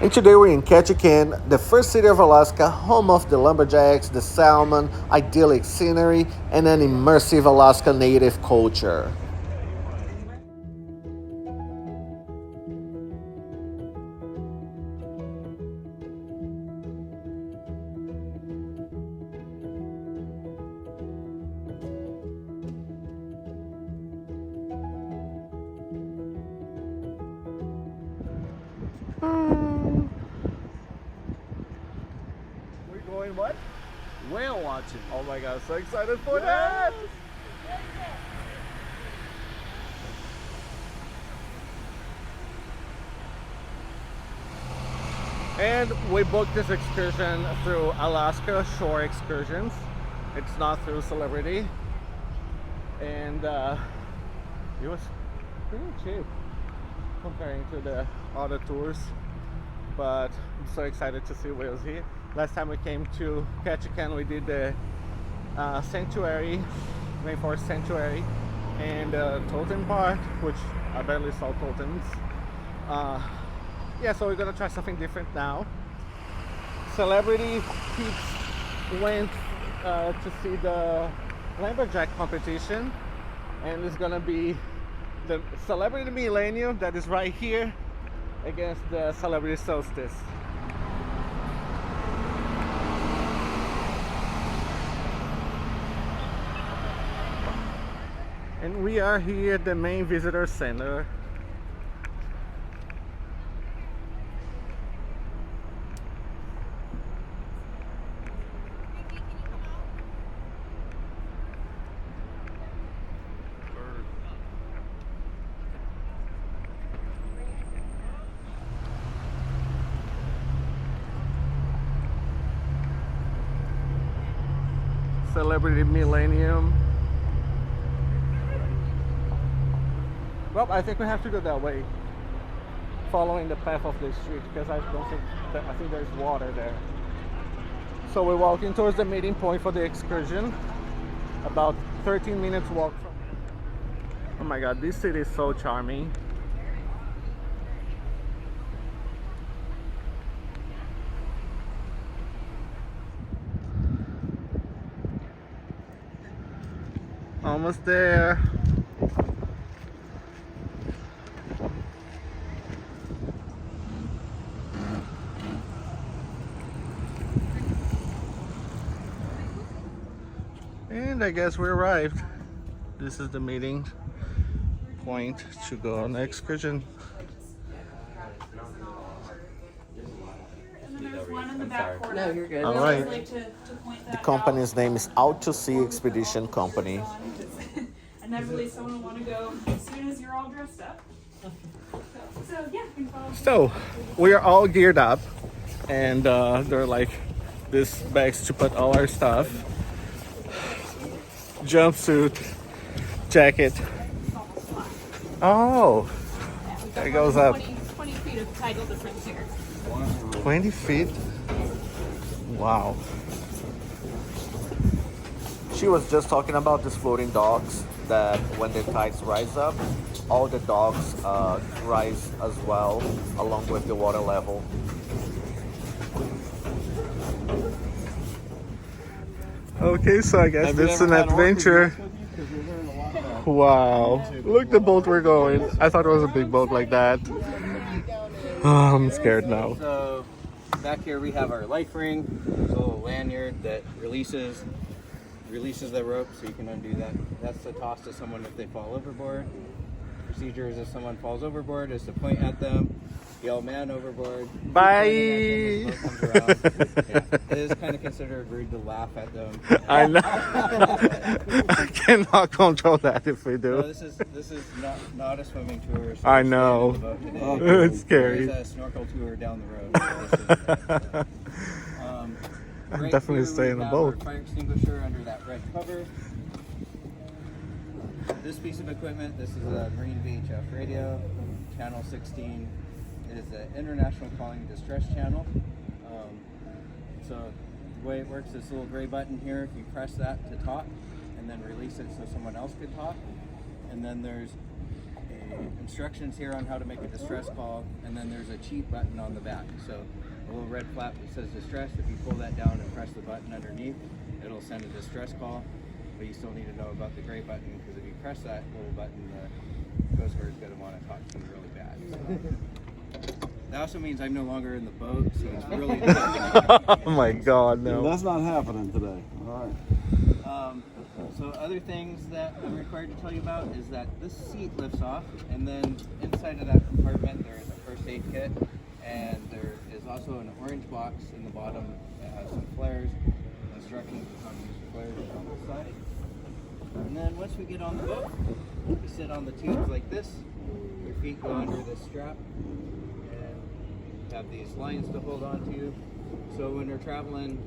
And today we're in Ketchikan, the first city of Alaska, home of the lumberjacks, the salmon, idyllic scenery, and an immersive Alaska native culture. We're going what? Whale watching. Oh my god, so excited for that! And we booked this excursion through Alaska Shore Excursions. It's not through Celebrity. And it was pretty cheap comparing to the other tours. But I'm so excited to see whales here. Last time we came to Ketchikan, we did the sanctuary, rainforest sanctuary, and totem part, which I barely saw totems. Yeah, so we're gonna try something different now. Celebrity Peeps went to see the lumberjack competition, and it's gonna be the Celebrity Millennium that is right here against the Celebrity Solstice. And we are here at the main visitor center. Celebrity Millennium. Well, I think we have to go that way, following the path of the street, because I think there's water there. So we're walking towards the meeting point for the excursion, about 13 minutes walk from. Oh my god, this city is so charming. Almost there. And I guess we arrived. This is the meeting point to go on the excursion. And then there's one in the back corner. No, you're good. All I always right. like to point that The company's out. name is Out to Sea Expedition Company. Inevitably, someone will want to go as soon as you're all dressed up. So yeah, you can follow. So we are all geared up, and there are like these bags to put all our stuff. Jumpsuit, jacket. Oh, there it goes up. 20 feet of tidal difference here. 20 feet? Wow. She was just talking about these floating docks that when the tides rise up, all the docks rise as well, along with the water level. Okay, so I guess this is an adventure. Wow. Look the boat we're going. I thought it was a big boat like that. Oh, I'm scared now. So back here we have our life ring. There's a little lanyard that releases the rope, so you can undo that. That's to toss to someone if they fall overboard. Procedure is if someone falls overboard is to point at them, yell "man overboard." Bye. Pointing at them as the boat comes around. Yeah. It is kind of considered rude to laugh at them. I know. I cannot control that if we So do. this is not a swimming tour. So I we're know. staying in the boat today. It's scary. There's a snorkel tour down the road. I'm Right definitely here stay we in the have our boat. fire extinguisher under that red cover. This piece of equipment, this is a Marine VHF radio. Channel 16 is the International Calling Distress Channel. So the way it works, this little gray button here, if you press that to talk and then release it so someone else could talk. And then there's a instructions here on how to make a distress call, and then there's a cheat button on the back. So a little red flap that says distress. If you pull that down and press the button underneath, it'll send a distress call. But you still need to know about the gray button, because if you press that little button, the Coast Guard's going to want to talk to you really bad. So. That also means I'm no longer in the boat, so it's really Oh my God, No, no. that's not happening today. All right. So other things that I'm required to tell you about is that this seat lifts off, and then inside of that compartment there is a first aid kit, and there is also an orange box in the bottom that has some flares, instructions on how to use the flares on the side. And then once we get on the boat, we sit on the tubes like this. Your feet go under this strap, and you have these lines to hold on to. So when we're traveling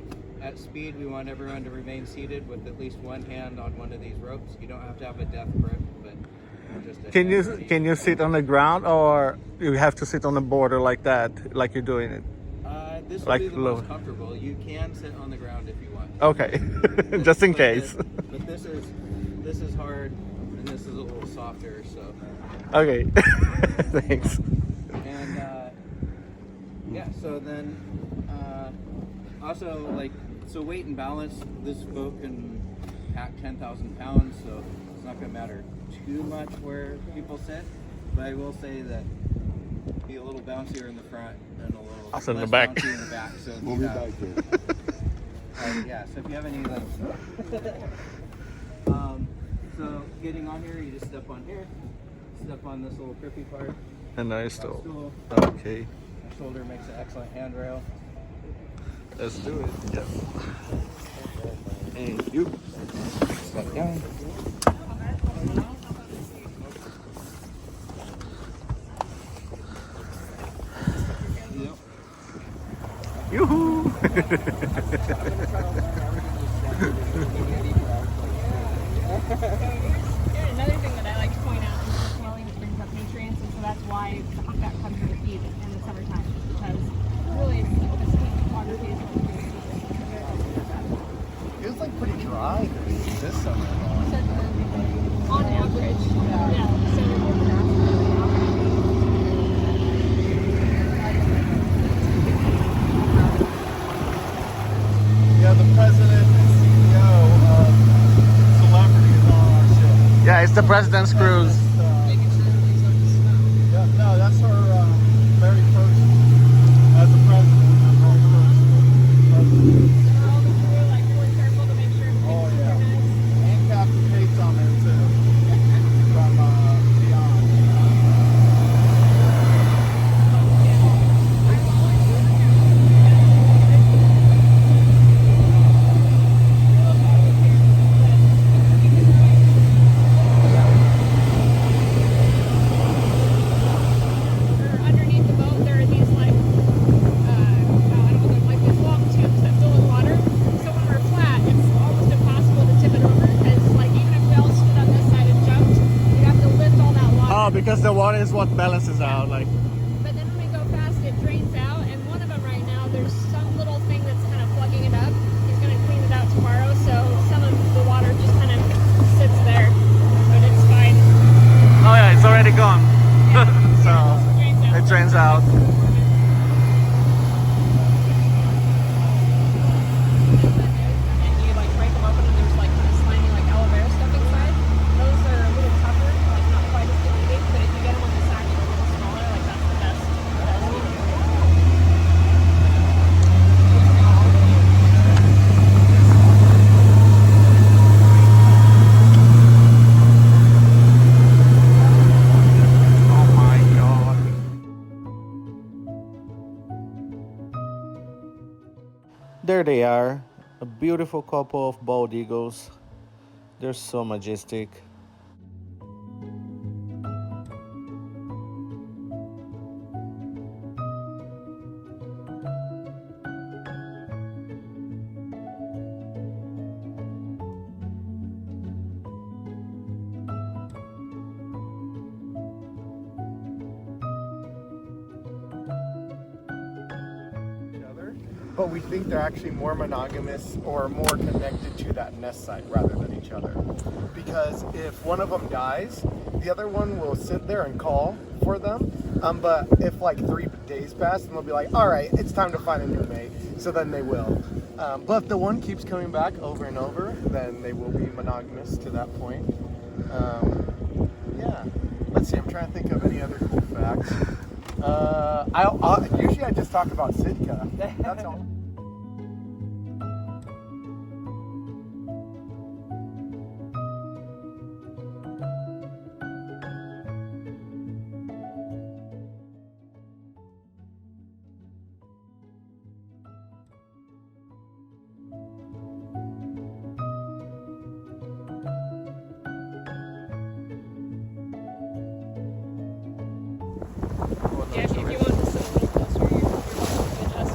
at speed, we want everyone to remain seated with at least one hand on one of these ropes. You don't have to have a death grip, but just a hand. Can you sit on the ground, or you have to sit on the border like that, like you're doing it? This will Like be the low. most comfortable. You can sit on the ground if you want. Okay, just in case. But this is hard, and this is a little softer. So. Okay, thanks. And yeah, so then also so weight and balance. This boat can pack 10,000 pounds, so it's not going to matter too much where people sit. But I will say that be a little bouncier in the front and a little Also in the less back. bouncy in the back. So We'll be back here. yeah, so if you have any so getting on here, you just step on here, step on this little grippy part. And I still. Stool. Okay, The shoulder makes an excellent handrail. let's do it. Yes. And you step down. Yoo-hoo! Another thing that I like to point out is the swelling that brings up nutrients, and so that's why the humpback comes with a feed in the summertime, because really the sweet water tastes It was like pretty dry this summer. on average. Yeah. So Yeah, the president and CEO of Celebrity is on our ship. Yeah, it's the president's cruise. Yeah, no, that's her very first as a president. Her very first president. all the crew like really careful to make sure everything's Oh yeah, synchronized. and Captain Kate's on there too from Beyond. Underneath the boat, there are these like, I don't know, like these long tubes that fill with water. So when we're flat, it's almost impossible to tip it over because, like, even if we all stood on this side and jumped, you have to lift all that water. Oh, because the water is what balances out. Like, But then when we go fast, it drains out. And one of them right now, there's some little thing that's kind of plugging it up. He's going to clean it out tomorrow. So some of the water just kind of sits there, but it's fine. oh yeah, it's already gone. So Drains out. it drains out. And you like break them open and there's like kind of slimy like aloe vera stuff inside. Those are a little tougher, like not quite as big, but if you get them on the side and a little smaller, like that's the best. Oh my God. There they are, a beautiful couple of bald eagles. They're so majestic. but we think they're actually more monogamous or more connected to that nest site rather than each other. Because if one of them dies, the other one will sit there and call for them. But if like 3 days pass, then they'll be like, all right, it's time to find a new mate. So then they will. But if the one keeps coming back over and over, then they will be monogamous to that point. Yeah. Let's see, I'm trying to think of any other cool facts. Usually I just talk about Sitka. That's all. Yeah, if you want to sit a little closer, you're welcome to adjust.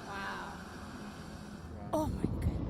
Wow. Oh my goodness.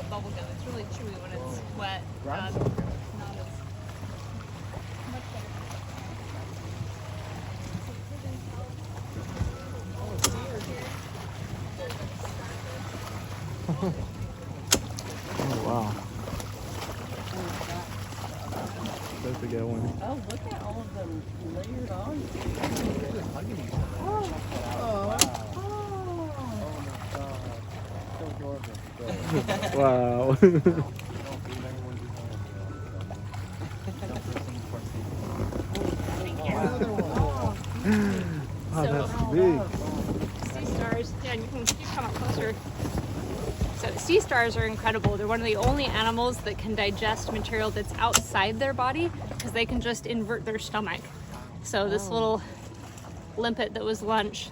Bubblegum. It's really chewy when it's wet. Not as much better. Oh, deer here. Oh wow. That's a good one. Oh, look at all of them layered on. Wow. Oh, that's big. Sea stars, yeah, and you can come up closer. So sea stars are incredible. They're one of the only animals that can digest material that's outside their body because they can just invert their stomach. So this little limpet that was lunch,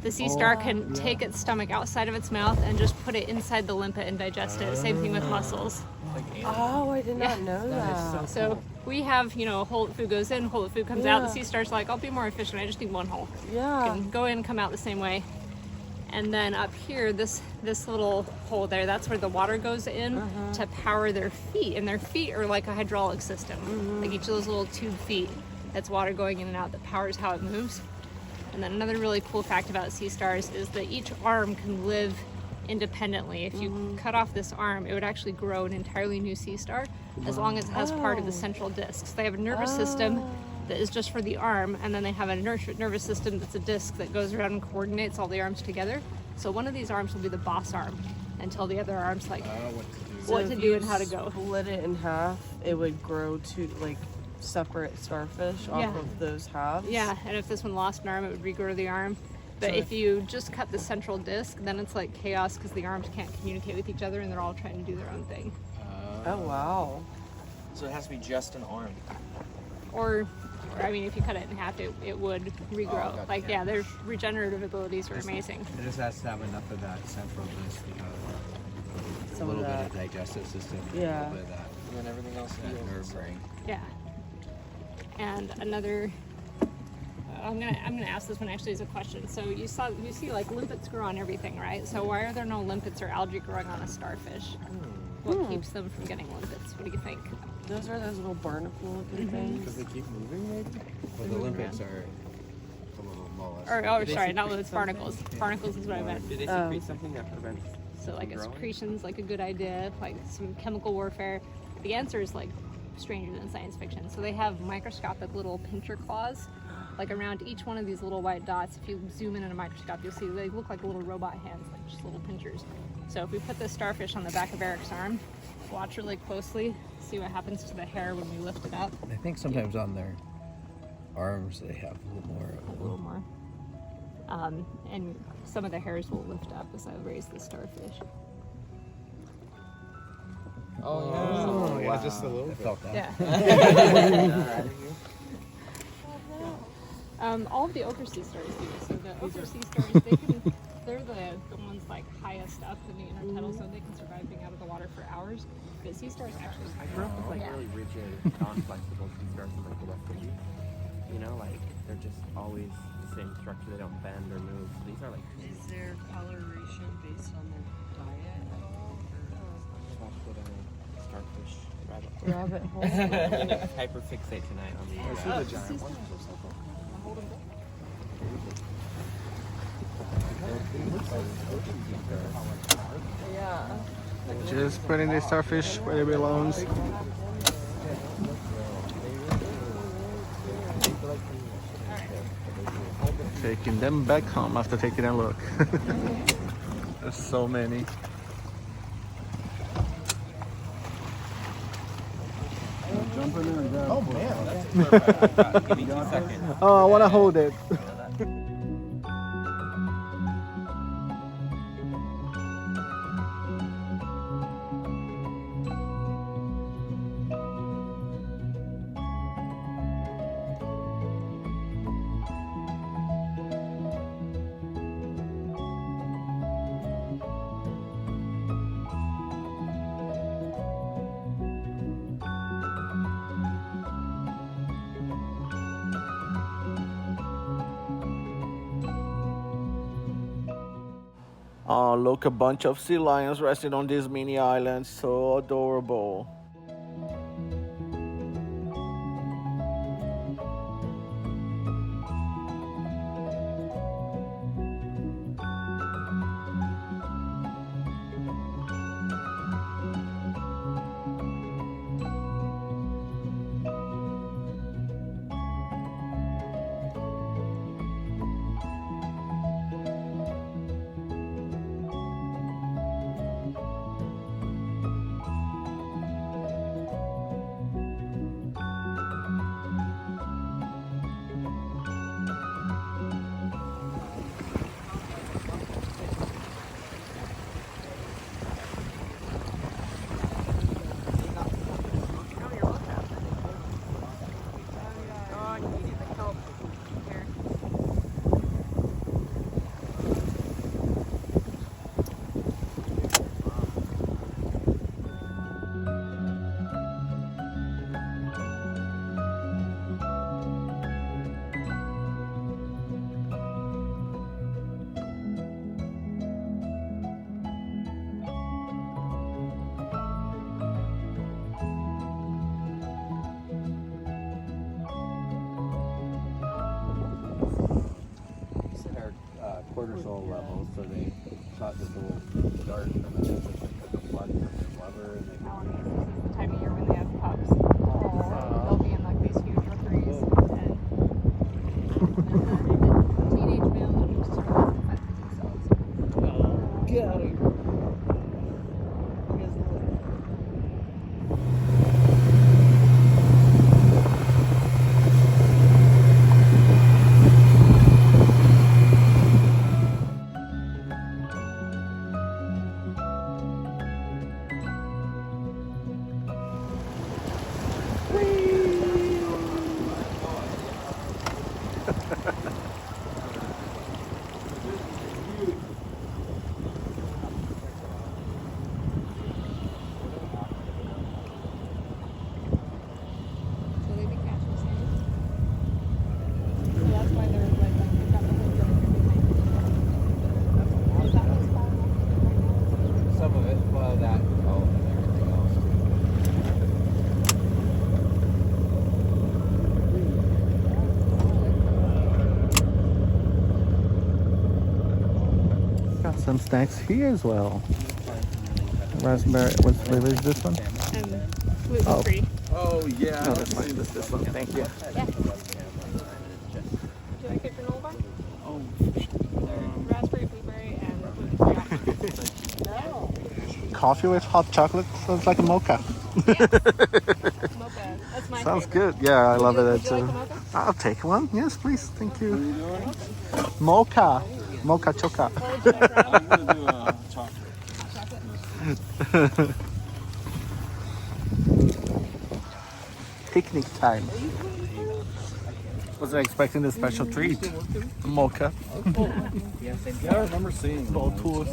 the sea star can take its stomach outside of its mouth and just put it inside the limpet and digest it. Same thing with mussels. Oh, I did not know that. So we have, you know, a hole that food goes in, hole that food comes out. The sea star's like, I'll be more efficient. I just need one hole. Yeah. Can go in, come out the same way. And then up here, this little hole there, that's where the water goes in to power their feet. And their feet are like a hydraulic system. Like each of those little tube feet, that's water going in and out that powers how it moves. And then another really cool fact about sea stars is that each arm can live independently. If you cut off this arm, it would actually grow an entirely new sea star as long as it has part of the central disc. So they have a nervous system that is just for the arm, and then they have a nervous system that's a disc that goes around and coordinates all the arms together. So one of these arms will be the boss arm until the other arm's like what to do and how to go. Split it in half, it would grow to like separate starfish off of those halves. Yeah, and if this one lost an arm, it would regrow the arm. But if you just cut the central disc, then it's like chaos because the arms can't communicate with each other and they're all trying to do their own thing. Oh wow. So it has to be just an arm. Or I mean, if you cut it in half, it would regrow. gotcha. Like, yeah, their regenerative abilities are amazing. It just has to have enough of that central disc to have a Some little of bit that. of digestive system, Yeah. a little bit of that, And then everything else that nerve brain. Yeah. And another, I'm gonna ask this one actually as a question. So you see like limpets grow on everything, right? So why are there no limpets or algae growing on a starfish? What keeps them from getting limpets? What do you think? Those are those little barnacle looking things. Because they keep moving, maybe? Well, the limpets are a little mollusk. Or sorry, not limpets, barnacles. Barnacles is what I meant. Do they secrete something that prevents? So like a secretion's like a good idea, like some chemical warfare. The answer is like stranger than science fiction. So they have microscopic little pincher claws, like around each one of these little white dots. If you zoom in a microscope, you'll see they look like little robot hands, like just little pinchers. So if we put this starfish on the back of Eric's arm, watch really closely, see what happens to the hair when we lift it up. I think sometimes on their arms they have a little more. A little more. And some of the hairs will lift up as I raise the starfish. Oh, yeah, just a little I bit. felt that. Yeah. All of the ochre sea stars do. So the ochre sea stars, they're the ones like highest up in the intertidal zone. They can survive being out of the water for hours. But sea stars actually. I grew up with like really rigid, non-flexible sea stars in like the West Indies. You know, like they're just always the same structure. They don't bend or move. So these are like Is there coloration based on their diet at all? watch what a starfish rabbit. Rabbit hole. I'm gonna hyperfixate tonight on these. See the giant ones? Yeah. Just putting the starfish where it belongs. Taking them back home after taking a look. There's so many. Oh, man, that's Give me 2 seconds. Oh, I want to hold it. Oh, look, a bunch of sea lions resting on this mini island. So adorable. quarter soul level, so they shot this little dart and then it's just like a blood from their blubber and they This is the time of year when they have pups. So they'll be in like these huge rookeries and teenage male will just sort of fight for themselves. Get out of here. So they can catch us. So that's why they're like they've got the whole drone and everything. Is that what's falling off right now? Some of it, well, that, oh, and everything else. Got some snacks here as well. Raspberry, what flavor is this one? Gluten free. Oh yeah. No, that's fine. This one. Thank you. Yeah. Do you like it granola bar? Oh. They're raspberry, blueberry, and gluten free. Coffee with hot chocolate sounds like a mocha. Mocha. That's my Sounds favorite. good. Yeah, I love it Would you too. like a mocha? I'll take one. Yes, please. Thank you. Mocha. Mocha choca. What would you like, Rob? I'm gonna do a chocolate. Chocolate? Picnic time. Wasn't expecting a special treat. Mocha. Yeah, I remember seeing you. All tools.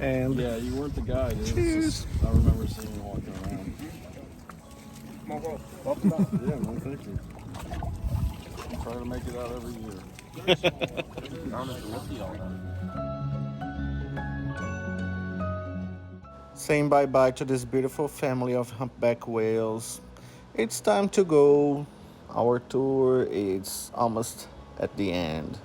And Yeah, you weren't the guy, dude. cheers. I remember seeing you walking around. Yeah, man, thank you. I'm trying to make it out every year. Saying bye-bye to this beautiful family of humpback whales. It's time to go. Our tour is almost at the end.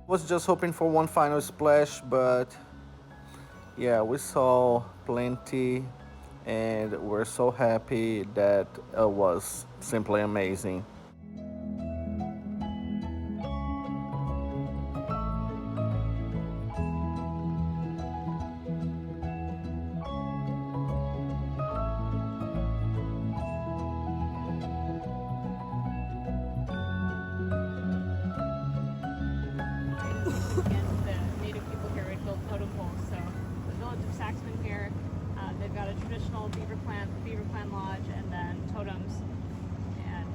Was just hoping for one final splash, but yeah, we saw plenty and we're so happy that it was simply amazing. And the native people here would build totem poles. So the village of Saxman here, they've got a traditional beaver clan lodge, and then totems. And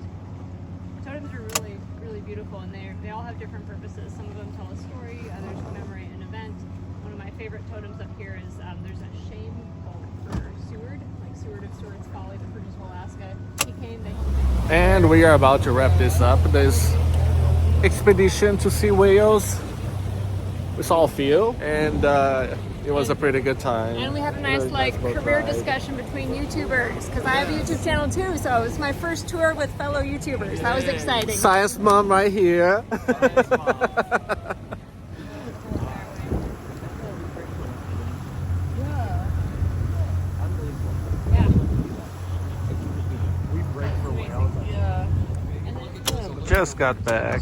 totems are really, really beautiful, and they all have different purposes. Some of them tell a story, others commemorate an event. One of my favorite totems up here is there's a shame bowl for Seward, like Seward of Seward's Folly, the Bridges of Alaska. He came, And we are about to wrap this up. This expedition to see whales. We saw a few, and it was a pretty good time. and we had a nice career discussion between YouTubers, because I have a YouTube channel too, so it was my first tour with fellow YouTubers. That was exciting. Science mom right here. Yeah. We break for whales. Yeah. And then just got back.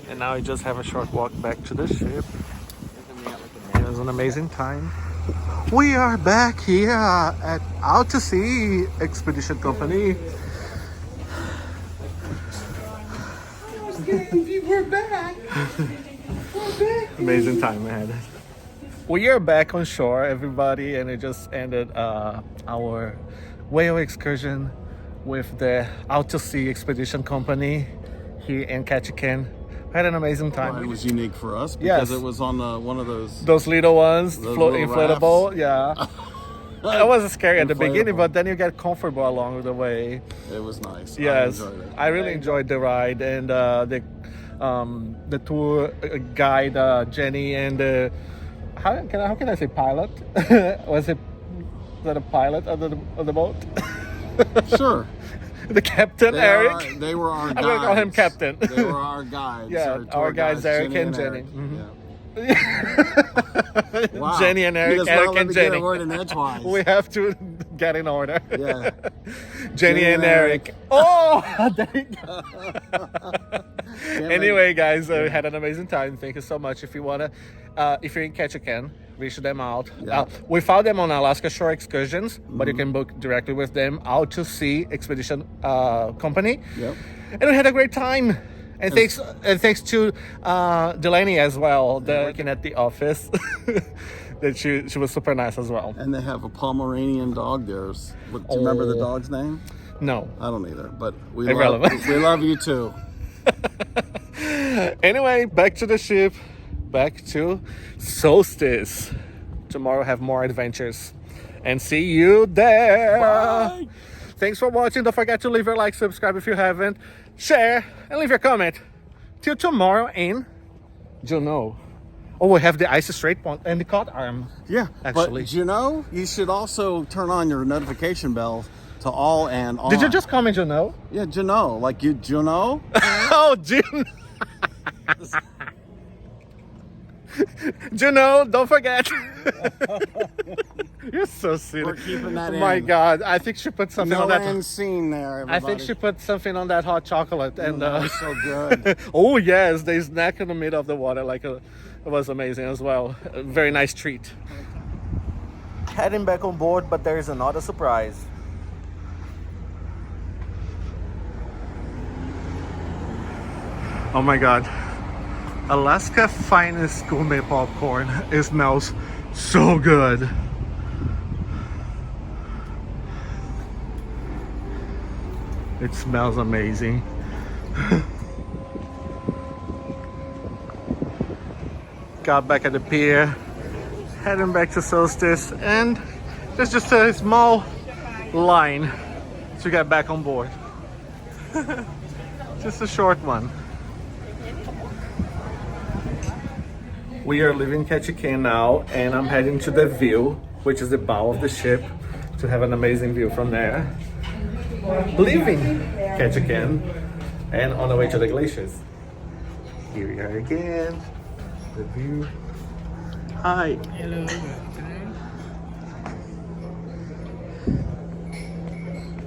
And now we just have a short walk back to the ship. It was an amazing time. We are back here at Out to Sea Expedition Company. We're back. Amazing time we had. We are back on shore, everybody, and it just ended our whale excursion with the Out to Sea Expedition Company here in Ketchikan. Had an amazing time. It was unique for us because Yes. it was on one of those. Those little ones, Those little inflatable, yeah. It was scary at the beginning, Inflatable. but then you get comfortable along the way. It was nice. Yes, I enjoyed it. I really enjoyed the ride, and the tour guide Jenny and how can I say pilot? Was that a pilot of the boat? Sure. The captain, Eric. They were our guides. I'm gonna call him captain. They were our guides. Yeah, tour our guides, Eric and Jenny. Eric. Mhm. Yeah. Wow. Jenny and You Eric, just Eric won't let and me get Jenny. a word in edgewise. We have to get in order. Yeah. Jenny and Eric. Oh, there you go. Anyway, guys, we had an amazing time. Thank you so much. If you wanna, if you're in Ketchikan, reach them out. Yeah. We found them on Alaska Shore Excursions, but you can book directly with them. Out to Sea Expedition Company. Yep. And we had a great time. And thanks to Delaney as well, working at the office. That she was super nice as well. And they have a Pomeranian dog there. Do you remember the dog's name? No. I don't either, but we Irrelevant. we love you too. Anyway, back to the ship, back to Solstice. Tomorrow have more adventures, and see you there. Bye. Thanks for watching. Don't forget to leave your like, subscribe if you haven't, share, and leave your comment. Till tomorrow in Juneau. Oh, we have the ice straight point and the cod arm. Yeah, Actually. but you should also turn on your notification bell to all and on. Did you just call me Juneau? Yeah, Juneau, like Juneau. Oh, June. Juneau, don't forget. You're so silly. We're keeping that Oh my in. God, I think she put something No on that. end scene there, I everybody. think she put something on that hot chocolate, and that was so good. oh yes, they snack in the middle of the water it was amazing as well. A very nice treat. Heading back on board, but there is another surprise. Oh my God, Alaska finest gourmet popcorn. It smells so good. It smells amazing. Got back at the pier, heading back to Solstice, and there's just a small line to get back on board. Just a short one. We are leaving Ketchikan now, and I'm heading to the view, which is the bow of the ship, to have an amazing view from there. Leaving Ketchikan and on the way to the glaciers. Here we are again. The view. Hi. Hello.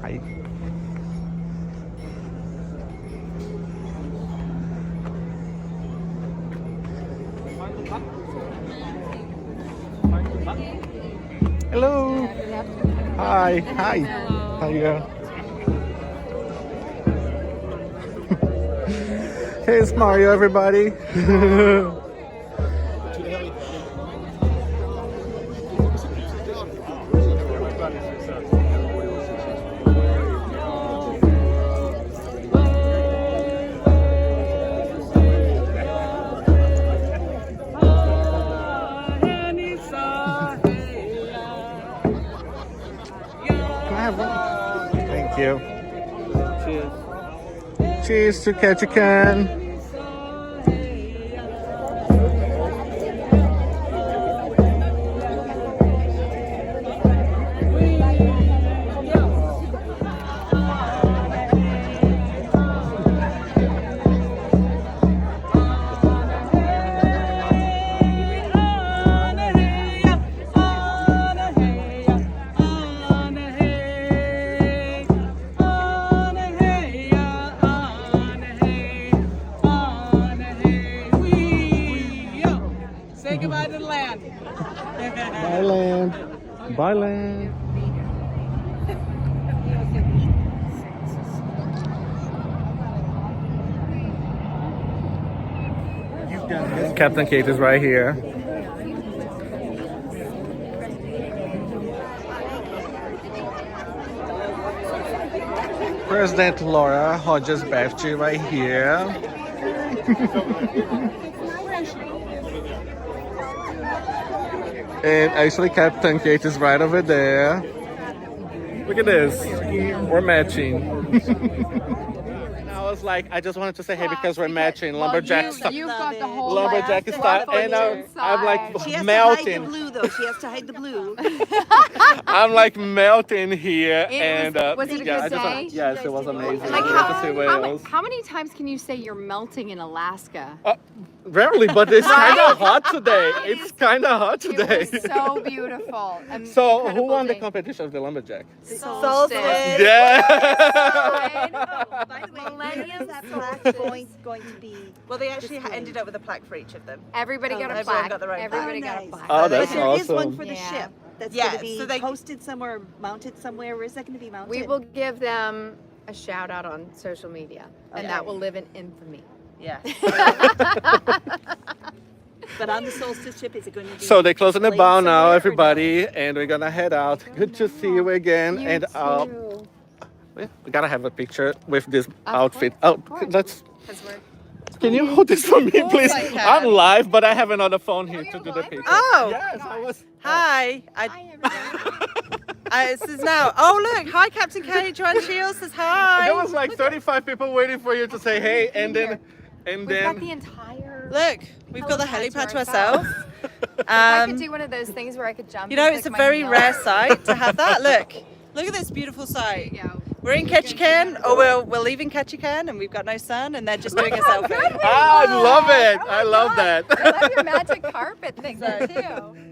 Hi. Hello. Hi. Hi. How you go? Hey, it's Mario, everybody. Can I have one? Thank you. Cheers. Cheers to Ketchikan. Bye, Len. Captain Kate is right here. President Laura Hodges Bafchi right here. And actually Captain Kate is right over there. Look at this. We're matching. I was like, I just wanted to say hey because we're matching. Lumberjack style. You've got the whole Lumberjack style. And I'm like She has melting. to hide the blue, though. She has to hide the blue. I'm like melting here. Was it a yeah, good day? Yes, it was amazing. Like to see whales. how many times can you say you're melting in Alaska? Rarely, but it's kind of hot today. It's kind of hot It today. was so beautiful. So who won the competition of the lumberjack? Solstice. Yeah. By the way, Millennium is that plaque going to be? Well, they actually ended up with a plaque for each of them. Everybody got a everyone plaque. got their own Everybody plaque. got a Oh, plaque. Oh, that's But there is one awesome. for the Yeah. ship that's Yeah, going to be so they- posted somewhere, mounted somewhere. Where's that going to be mounted? We will give them a shout out on social media, and that will live in infamy. Yeah. But on the Solstice ship, is it going to be? So they're closing the displayed bow now, somewhere or everybody, and we're gonna head out. Good to see you again. You And too. we gotta have a picture with this Of outfit. course, Oh, of course. let's. 'Cause we're- Can you hold this for me, please? I can. I'm live, but I have another phone here to you're do the live? picture. Oh. Yes, I was. Hi. Hi, everybody. This is now. Oh, look. Hi, Captain Kate. Joanne Shields says hi. There was like 35 people waiting for you to say hey, and then, We've got the entire. Look, we've got the helipad to ourselves. I could do one of those things where I could jump. You know, and it's a pick my very heel. rare sight to have that. Look at this beautiful sight. There you go. We're in Ketchikan, or we're leaving Ketchikan, and we've got no sun, and they're just doing a selfie. I love it. I love that. I love your magic carpet thing too.